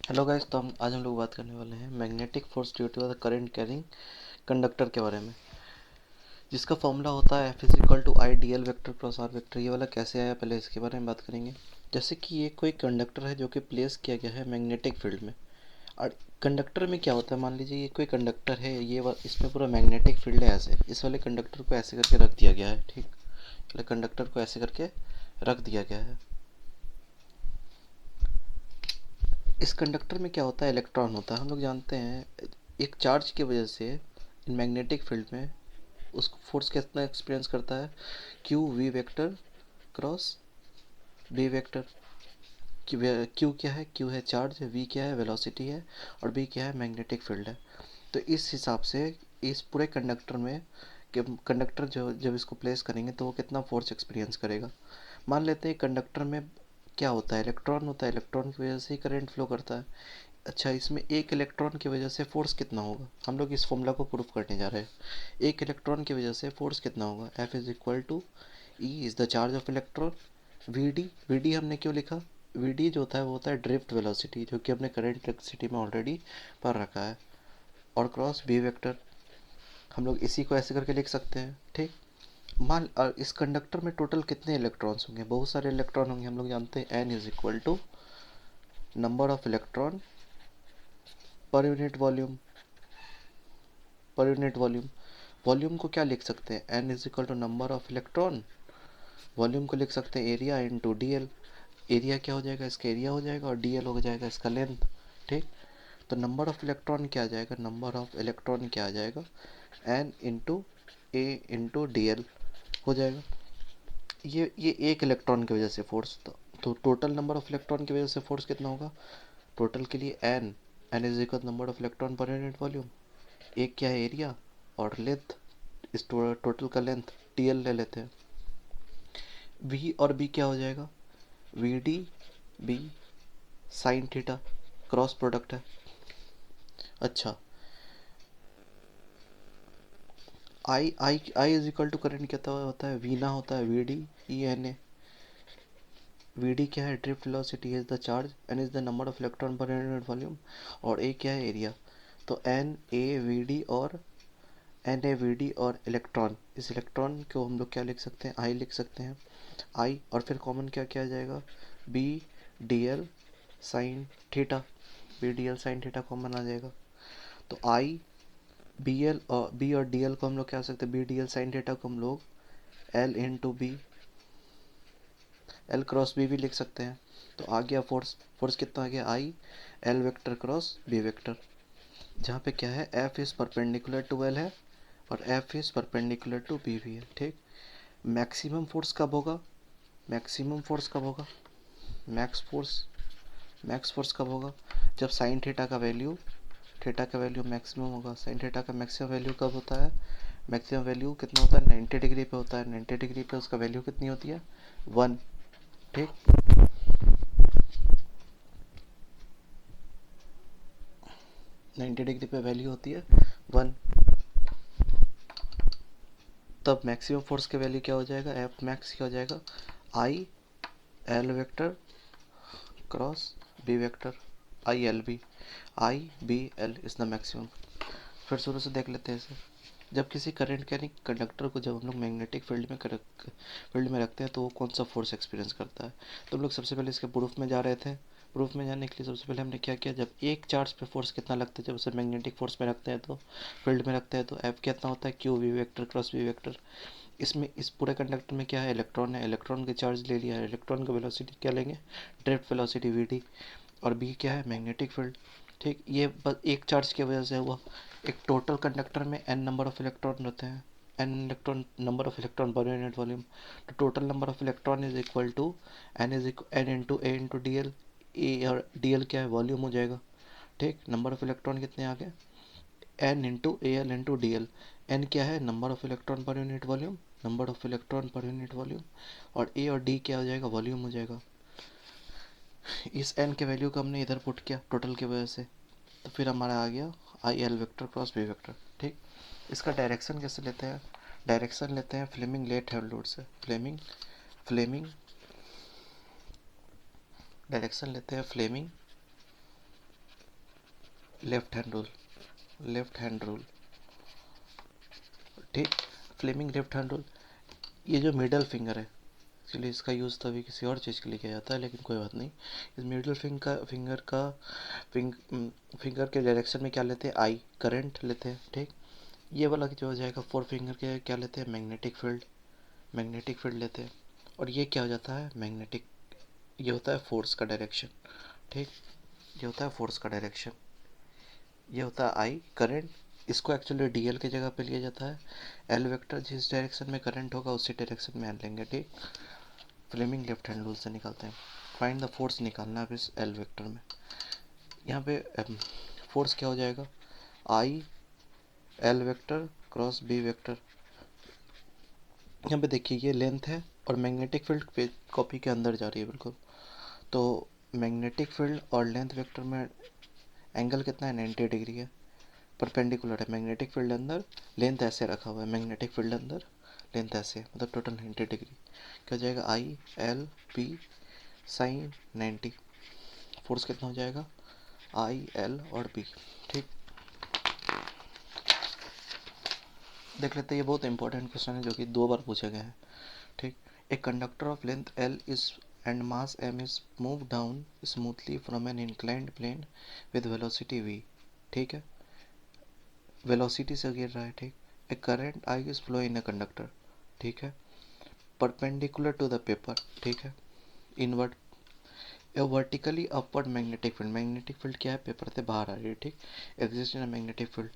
Hello guys. तो आज हम लोग बात करने वाले हैं magnetic force due to the current carrying conductor के बारे में, जिसका फॉर्मूला होता है F is equal to I D L vector cross R vector. ये वाला कैसे आया, पहले इसके बारे में बात करेंगे। जैसे कि ये कोई कंडक्टर है जो कि प्लेस किया गया है मैग्नेटिक फील्ड में। और कंडक्टर में क्या होता है, मान लीजिए ये कोई कंडक्टर है, इसमें पूरा मैग्नेटिक फील्ड है। ऐसे इस वाले कंडक्टर को ऐसे करके रख दिया गया है, ठीक। वाले कंडक्टर को ऐसे करके रख दिया गया है। इस कंडक्टर में क्या होता है, इलेक्ट्रॉन होता है। हम लोग जानते हैं एक चार्ज की वजह से मैग्नेटिक फील्ड में उसको फोर्स कितना एक्सपीरियंस करता है, Q V vector cross B vector. Q क्या है, क्यू है चार्ज, वी क्या है वेलोसिटी है, और बी क्या है मैग्नेटिक फील्ड है। तो इस हिसाब से इस पूरे कंडक्टर में कि कंडक्टर जो जब इसको प्लेस करेंगे तो वो कितना फोर्स एक्सपीरियंस करेगा। मान लेते हैं कंडक्टर में क्या होता है, इलेक्ट्रॉन होता है, इलेक्ट्रॉन की वजह से ही करंट फ्लो करता है। अच्छा, इसमें एक इलेक्ट्रॉन की वजह से फोर्स कितना होगा, हम लोग इस फॉर्मूला को प्रूफ करने जा रहे हैं। एक इलेक्ट्रॉन की वजह से फोर्स कितना होगा, F is equal to E is the charge of electron. V D हमने क्यों लिखा, वी डी जो होता है वो होता है ड्रिफ्ट वेलोसिटी, जो कि हमने करंट इलेक्ट्रिसिटी में ऑलरेडी पढ़ रखा है। और क्रॉस बी वेक्टर हम लोग इसी को ऐसे करके लिख सकते हैं, ठीक। मान और इस कंडक्टर में टोटल कितने इलेक्ट्रॉन्स होंगे, बहुत सारे इलेक्ट्रॉन होंगे। हम लोग जानते हैं N is equal to number of electron per unit volume. Per unit volume, volume को क्या लिख सकते हैं, N is equal to number of electron. Volume को लिख सकते हैं area into D L. Area क्या हो जाएगा, इसका एरिया हो जाएगा, और डी एल हो जाएगा इसका लेंथ, ठीक। तो नंबर ऑफ इलेक्ट्रॉन क्या आ जाएगा, नंबर ऑफ इलेक्ट्रॉन क्या आ जाएगा, N into A into D L हो जाएगा। ये एक इलेक्ट्रॉन की वजह से फोर्स, तो टोटल नंबर ऑफ इलेक्ट्रॉन की वजह से फोर्स कितना होगा, टोटल के लिए N, N is equal number of electron per unit volume. एक क्या है एरिया, और लेंथ, इस टोटल का लेंथ टी एल ले लेते हैं। वी और बी क्या हो जाएगा, V D B sine theta, cross product है। अच्छा, I is equal to current क्या होता है, वी ना होता है V D E N A. V D क्या है, drift velocity is the charge, N is the number of electron per unit volume, और ए क्या है एरिया। तो एन ए वी डी और एन ए वी डी और electron, इस electron को हम लोग क्या लिख सकते हैं, आई लिख सकते हैं। आई और फिर कॉमन क्या क्या आ जाएगा, B D L sine theta, B D L sine theta common आ जाएगा। तो आई बी एल और बी और डी एल को हम लोग क्या कर सकते हैं, B D L sine theta को हम लोग L into B, L cross B भी लिख सकते हैं। तो आ गया फोर्स, फोर्स कितना आ गया, I L vector cross B vector, जहाँ पे क्या है F is perpendicular to L है, और F is perpendicular to B भी है, ठीक। मैक्सिमम फोर्स कब होगा, मैक्सिमम फोर्स कब होगा, मैक्स फोर्स, मैक्स फोर्स कब होगा, जब साइन थीटा का वैल्यू मैक्सिमम होगा। साइन थीटा का मैक्सिमम वैल्यू कब होता है, मैक्सिमम वैल्यू कितना होता है, 90 डिग्री पे होता है। 90 डिग्री पे उसका वैल्यू कितनी होती है, 1, ठीक। 90 डिग्री पे वैल्यू होती है 1। तब मैक्सिमम फोर्स की वैल्यू क्या हो जाएगा, एफ मैक्स क्या हो जाएगा, I L vector cross B vector, I B L is the maximum. फिर शुरू से देख लेते हैं इसे। जब किसी करंट कैरिंग कंडक्टर को जब हम लोग मैग्नेटिक फील्ड में रखते हैं तो वो कौन सा फोर्स एक्सपीरियंस करता है। तो हम लोग सबसे पहले इसके प्रूफ में जा रहे थे। प्रूफ में जाने के लिए सबसे पहले हमने क्या किया, जब एक चार्ज पे फोर्स कितना लगता है, जब उसे मैग्नेटिक फोर्स में रखते हैं तो फील्ड में रखते हैं तो एफ कितना होता है, Q V vector cross V vector. इसमें इस पूरे कंडक्टर में क्या है, इलेक्ट्रॉन है, इलेक्ट्रॉन के चार्ज ले लिया है, इलेक्ट्रॉन का वेलोसिटी क्या लेंगे, ड्रिफ्ट वेलोसिटी वी डी, और बी क्या है मैग्नेटिक फील्ड, ठीक। ये बस एक चार्ज की वजह से हुआ। एक टोटल कंडक्टर में एन नंबर ऑफ इलेक्ट्रॉन रहते हैं, N electron number of electron per unit volume. तो total number of electron is equal to N into A into D L. A और डी एल क्या है, वॉल्यूम हो जाएगा, ठीक। नंबर ऑफ इलेक्ट्रॉन कितने आ गए, N into A L into D L. N क्या है, number of electron per unit volume, number of electron per unit volume, और ए और डी क्या हो जाएगा, वॉल्यूम हो जाएगा। इस एन के वैल्यू को हमने इधर पुट किया टोटल की वजह से, तो फिर हमारा आ गया I L vector cross B vector, ठीक। इसका डायरेक्शन कैसे लेते हैं, डायरेक्शन लेते हैं फ्लेमिंग लेट हैंड रूल से। फ्लेमिंग डायरेक्शन लेते हैं Fleming left hand rule, left hand rule, ठीक, फ्लेमिंग लेफ्ट हैंड रूल। ये जो मिडल फिंगर है, एक्चुअली इसका यूज़ तो अभी किसी और चीज़ के लिए किया जाता है, लेकिन कोई बात नहीं। इस मिडल फिंगर के डायरेक्शन में क्या लेते हैं, आई करंट लेते हैं, ठीक। ये वाला जो हो जाएगा फोर फिंगर के क्या लेते हैं, मैग्नेटिक फील्ड, मैग्नेटिक फील्ड लेते हैं। और ये क्या हो जाता है, मैग्नेटिक, ये होता है फोर्स का डायरेक्शन, ठीक। ये होता है फोर्स का डायरेक्शन, ये होता है आई करंट। इसको एक्चुअली डीएल की जगह पे लिया जाता है। एल वेक्टर जिस डायरेक्शन में करंट होगा उसी डायरेक्शन में एल लेंगे, ठीक। फ्लेमिंग लेफ्ट हैंड रूल से निकालते हैं। फाइंड द फोर्स निकालना है इस एल वेक्टर में। यहाँ पे फोर्स क्या हो जाएगा, I L vector cross B vector. यहाँ पे देखिए ये लेंथ है और मैग्नेटिक फील्ड पे कॉपी के अंदर जा रही है बिल्कुल। तो मैग्नेटिक फील्ड और लेंथ वेक्टर में एंगल कितना है, 90 डिग्री है, परपेंडिकुलर है। मैग्नेटिक फील्ड अंदर, लेंथ ऐसे रखा हुआ है, मैग्नेटिक फील्ड अंदर, लेंथ ऐसे, मतलब टोटल 90 डिग्री। क्या हो जाएगा, I L B sine 90। Force कितना हो जाएगा, आई एल और बी, ठीक। देख लेते हैं, ये बहुत इंपॉर्टेंट क्वेश्चन है जो कि 2 बार पूछे गए हैं, ठीक। A conductor of length L is and mass M is move down smoothly from an inclined plane with velocity V, ठीक है, वेलोसिटी से गिर रहा है, ठीक। A current I is flow in a conductor, ठीक है, परपेंडिकुलर टू द पेपर, ठीक है, invert. A vertically upward magnetic field, magnetic field क्या है, पेपर से बाहर आ रही है, ठीक। Exist in a magnetic field,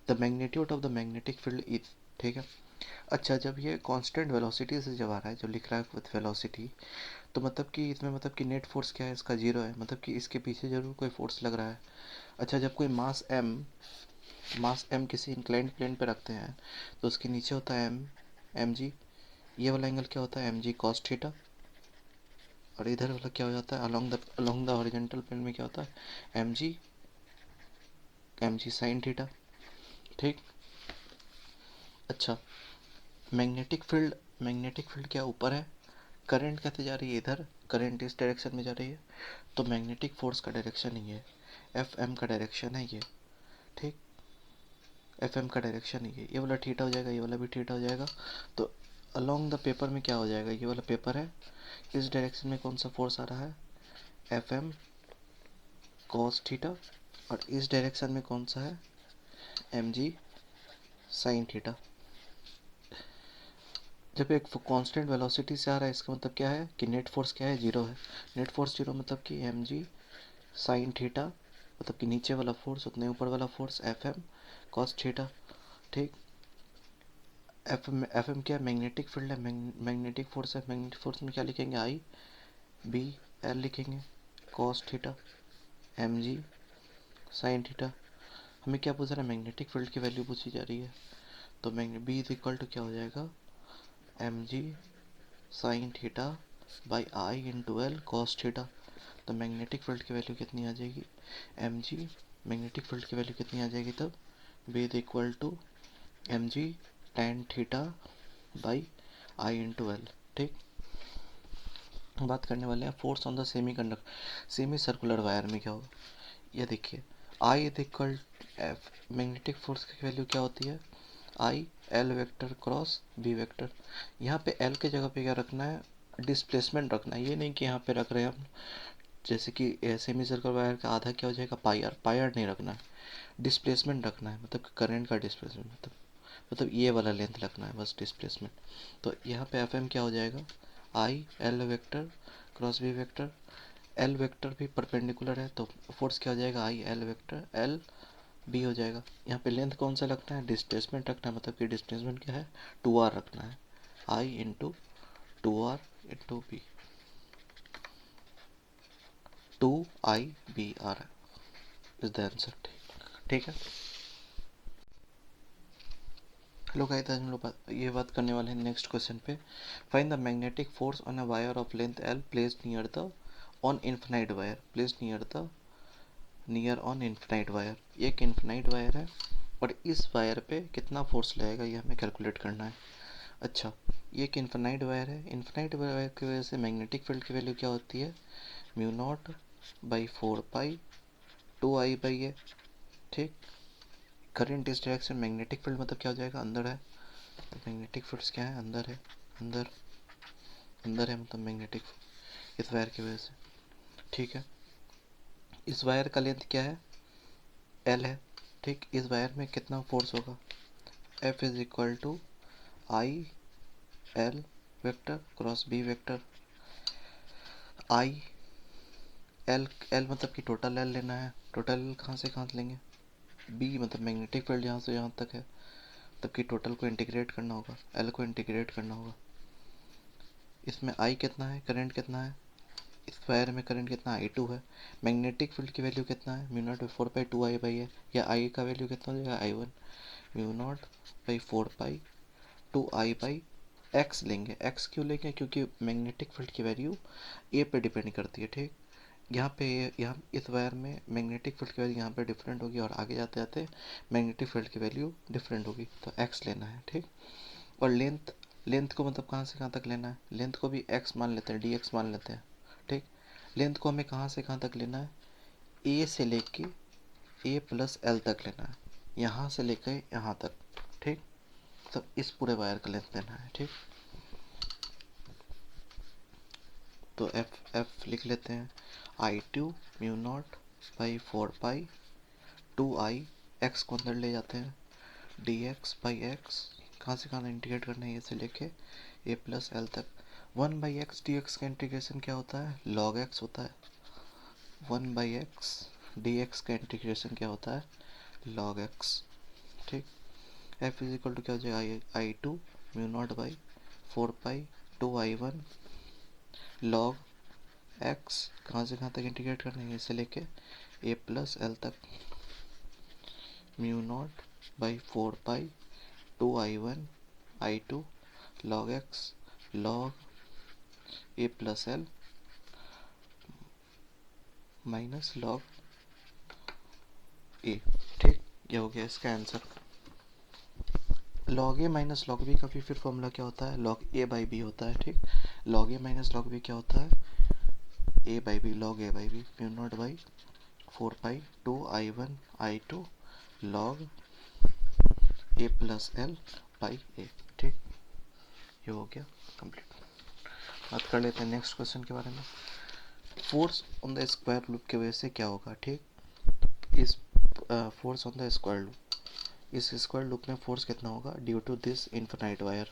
the magnitude of the magnetic field is, ठीक है। अच्छा, जब ये कांस्टेंट वेलोसिटी से जब आ रहा है, जो लिख रहा है विद वेलोसिटी, तो मतलब कि इसमें मतलब कि नेट फोर्स क्या है, इसका जीरो है, मतलब कि इसके पीछे जरूर कोई फोर्स लग रहा है। अच्छा, जब कोई मास एम किसी इंक्लाइंड प्लेन पे रखते हैं तो उसके नीचे होता है एम, एम जी। ये वाला एंगल क्या होता है, एम जी कॉस थीटा। और इधर वाला क्या हो जाता है, अलोंग द हॉरिजॉन्टल प्लेन में क्या होता है, एम जी साइन थीटा, ठीक। अच्छा, मैग्नेटिक फील्ड क्या ऊपर है, करंट कैसे जा रही है, इधर करंट इस डायरेक्शन में जा रही है, तो मैग्नेटिक फोर्स का डायरेक्शन ही है, एफ एम का डायरेक्शन है ये, ठीक। एफ एम का डायरेक्शन ही है, ये वाला थीटा हो जाएगा, ये वाला भी थीटा हो जाएगा। तो अलोंग द पेपर में क्या हो जाएगा, ये वाला पेपर है, इस डायरेक्शन में कौन सा फोर्स आ रहा है, एफ एम कॉस थीटा। और इस डायरेक्शन में कौन सा है, एम जी साइन थीटा। जब एक कांस्टेंट वेलोसिटी से आ रहा है, इसका मतलब क्या है कि नेट फोर्स क्या है, जीरो है। नेट फोर्स जीरो मतलब कि एम जी साइन थीटा, मतलब कि नीचे वाला फोर्स उतने ऊपर वाला force F M cos theta, ठीक। एफ एम क्या है, मैग्नेटिक फील्ड है, मैग्नेटिक फोर्स है। मैग्नेटिक फोर्स में क्या लिखेंगे, आई बी एल लिखेंगे, cos theta M G sine theta. हमें क्या पूछ रहा है, मैग्नेटिक फील्ड की वैल्यू पूछी जा रही है। तो बी इज इक्वल टू क्या हो जाएगा, M G sine theta by I into L cos theta. तो मैग्नेटिक फील्ड की वैल्यू कितनी आ जाएगी, एम जी, मैग्नेटिक फील्ड की वैल्यू कितनी आ जाएगी तब, B is equal to M G tan theta by I into L, ठीक। बात करने वाले हैं force on the semicircular wire में क्या होगा। ये देखिए, I is equal F, magnetic force की वैल्यू क्या होती है, I L vector cross B vector. यहाँ पे एल के जगह पे क्या रखना है, डिस्प्लेसमेंट रखना है। ये नहीं कि यहाँ पे रख रहे हैं हम, जैसे कि सेमी सर्कल वायर का आधा क्या हो जाएगा, पाई आर, पाई आर नहीं रखना है, डिस्प्लेसमेंट रखना है, मतलब करंट का डिस्प्लेसमेंट, मतलब ये वाला लेंथ रखना है बस, डिस्प्लेसमेंट। तो यहाँ पे एफ एम क्या हो जाएगा, I L vector cross B vector. L vector भी परपेंडिकुलर है, तो फोर्स क्या हो जाएगा, I L vector L B हो जाएगा। यहाँ पे लेंथ कौन सा रखना है, डिस्प्लेसमेंट रखना है, मतलब कि डिस्प्लेसमेंट क्या है, टू आर रखना है, I into two R into B, two I B R is the answer, ठीक है। हेलो गाइस, आज हम लोग ये बात करने वाले हैं नेक्स्ट क्वेश्चन पे। Find the magnetic force on a wire of length L placed near the on infinite wire, placed near on infinite wire. ये एक इन्फिनाइट वायर है और इस वायर पे कितना फोर्स लगेगा ये हमें कैलकुलेट करना है। अच्छा, ये एक इन्फिनाइट वायर है, इन्फिनाइट वायर की वजह से मैग्नेटिक फील्ड की वैल्यू क्या होती है, mu naught by four pi two I by A. ठीक। करंट इस डायरेक्शन, मैग्नेटिक फील्ड मतलब क्या हो जाएगा, अंदर है। मैग्नेटिक फील्ड्स क्या है, अंदर है, अंदर अंदर है, मतलब मैग्नेटिक इस वायर की वजह से। ठीक है, इस वायर का लेंथ क्या है, एल है। ठीक, इस वायर में कितना फोर्स होगा, F is equal to I L vector cross B vector. I L, L मतलब कि टोटल एल लेना है। टोटल कहाँ से कहाँ लेंगे, बी मतलब मैग्नेटिक फील्ड यहाँ से यहाँ तक है, तब कि टोटल को इंटीग्रेट करना होगा, एल को इंटीग्रेट करना होगा। इसमें आई कितना है, करंट कितना है, इस वायर में करंट कितना, आई टू है। मैग्नेटिक फील्ड की वैल्यू कितना है, mu naught by four pi two I by है, या आई का वैल्यू कितना हो जाएगा, I one mu naught by four pi two I by X लेंगे। एक्स क्यों लेंगे, क्योंकि मैग्नेटिक फील्ड की वैल्यू ए पे डिपेंड करती है। ठीक, यहाँ पे यहाँ इस वायर में मैग्नेटिक फील्ड की वैल्यू यहाँ पे डिफरेंट होगी, और आगे जाते जाते मैग्नेटिक फील्ड की वैल्यू डिफरेंट होगी, तो एक्स लेना है। ठीक, और लेंथ, लेंथ को मतलब कहाँ से कहाँ तक लेना है, लेंथ को भी एक्स मान लेते हैं, डी एक्स मान लेते हैं। ठीक, लेंथ को हमें कहाँ से कहाँ तक लेना है, ए से लेके ए प्लस एल तक लेना है, यहाँ से लेकर यहाँ तक। ठीक, तो इस पूरे वायर का लेंथ लेना है। ठीक, तो एफ एफ लिख लेते हैं, I two mu naught by four pi two I, X को अंदर ले जाते हैं, डी एक्स बाई एक्स, कहाँ से कहाँ इंटीग्रेट करना है, ये से लेके ए प्लस एल तक। One by X D X का इंटीग्रेशन क्या होता है, लॉग एक्स होता है। One by X D X का इंटीग्रेशन क्या होता है, लॉग एक्स। ठीक, एफ इज इक्वल टू क्या हो जाएगा, I two mu naught by four pi two I one log X, कहाँ से कहाँ तक इंटीग्रेट करना है, इसे लेके ए प्लस एल तक, mu naught by four pi two I one I two log X log A plus L minus log A. ठीक, ये हो गया इसका आंसर। Log A minus log B का भी फिर फॉर्मूला क्या होता है, लॉग ए बाई बी होता है। ठीक, log A minus log B क्या होता है, A by B, log A by B mu naught by four pi two I one I two log A plus L by A. ठीक, ये हो गया कंप्लीट। बात कर लेते हैं नेक्स्ट क्वेश्चन के बारे में। Force on the square loop की वजह से क्या होगा। ठीक, इस force on the square loop, इस स्क्वायर लूप में फोर्स कितना होगा, due to this infinite wire.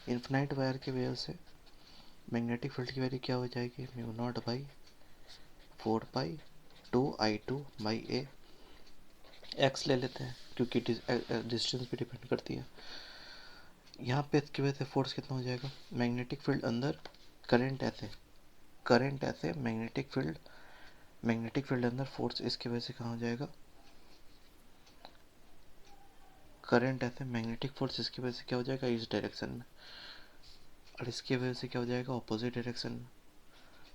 Infinite wire की वजह से मैग्नेटिक फील्ड की वैल्यू क्या हो जाएगी, mu naught by four pi two I two by A. X ले लेते हैं क्योंकि डिस्टेंस भी डिपेंड करती है। यहाँ पे इसकी वजह से फोर्स कितना हो जाएगा, मैग्नेटिक फील्ड अंदर, करंट ऐसे, करंट ऐसे, मैग्नेटिक फील्ड अंदर, फोर्स इसकी वजह से कहाँ हो जाएगा, करंट ऐसे, मैग्नेटिक फोर्स इसकी वजह से क्या हो जाएगा, इस डायरेक्शन में, और इसकी वजह से क्या हो जाएगा, ऑपोजिट डायरेक्शन में।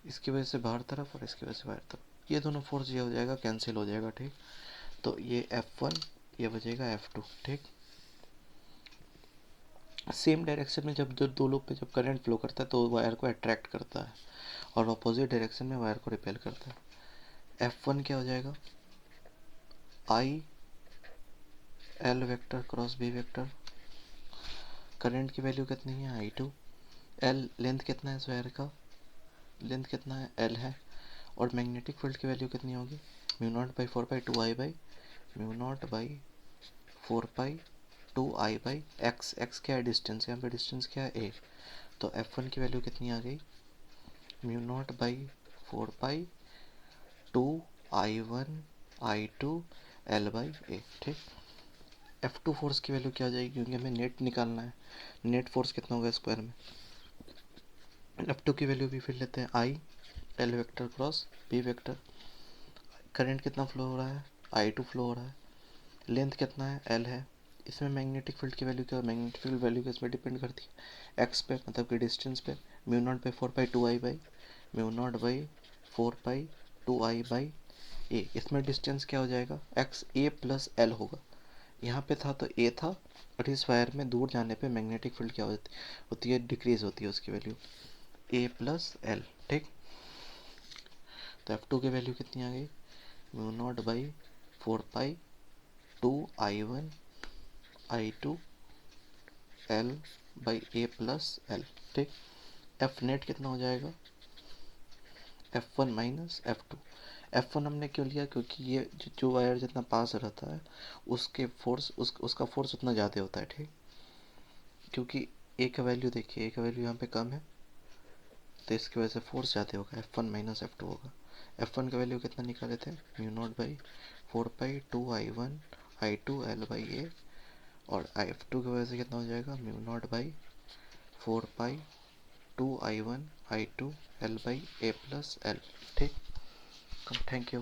इसकी वजह से बाहर तरफ और इसकी वजह से बाहर तरफ, ये दोनों फोर्स ये हो जाएगा, कैंसिल हो जाएगा। ठीक, तो ये F1 ये बचेगा F2। ठीक, सेम डायरेक्शन में जब दो लूप पे जब करंट फ्लो करता है तो वायर को अट्रैक्ट करता है, और अपोजिट डायरेक्शन में वायर को रिपेल करता है। F1 क्या हो जाएगा, I L vector cross B vector, current की वैल्यू कितनी है, आई टू, एल लेंथ कितना है इस वायर का, लेंथ कितना है, एल है, और मैग्नेटिक फील्ड की वैल्यू कितनी होगी, mu naught by four pi two I by mu naught by four pi two I by X. X क्या है, डिस्टेंस, यहाँ पे डिस्टेंस क्या है, ए। तो F1 की वैल्यू कितनी आ गई, mu naught by four pi two I one I two L by A. ठीक, F2 फोर्स की वैल्यू क्या आ जाएगी, क्योंकि हमें नेट निकालना है, नेट फोर्स कितना होगा स्क्वायर में। F2 की वैल्यू भी फिर लेते हैं, I L vector cross B vector, current कितना फ्लो हो रहा है, आई टू फ्लो हो रहा है, लेंथ कितना है, एल है। इसमें मैग्नेटिक फील्ड की वैल्यू क्या है, मैग्नेटिक फील्ड वैल्यू किस पे डिपेंड करती है, एक्स पे, मतलब कि डिस्टेंस पे, mu naught by four pi two I by mu naught by four pi two I by A. इसमें डिस्टेंस क्या हो जाएगा, एक्स, ए प्लस एल होगा, यहाँ पे था तो ए था, और इस वायर में दूर जाने पे मैग्नेटिक फील्ड क्या होती है, डिक्रीज होती है उसकी वैल्यू, ए प्लस एल। ठीक, तो F2 की वैल्यू कितनी आ गई, mu naught by 4 pi 2 i1 i2 L/a+L। ठीक। एफ नेट कितना हो जाएगा, F1 माइनस F2। F1 हमने क्यों लिया, क्योंकि ये जो वायर जितना पास रहता है उसके फोर्स उसका फोर्स उतना ज़्यादा होता है। ठीक। क्योंकि ए का वैल्यू देखिए, ए का वैल्यू यहाँ पे कम है तो इसकी वजह से फोर्स ज़्यादा होगा, F1 माइनस F2 होगा। F1 का वैल्यू कितना निकाले थे, μ0/4 पाई 2 i1 i2 L/a। और F2 की वजह से कितना हो जाएगा, μ0/4 पाई 2 i1 i2 L/a+L। ठीक। Thank you.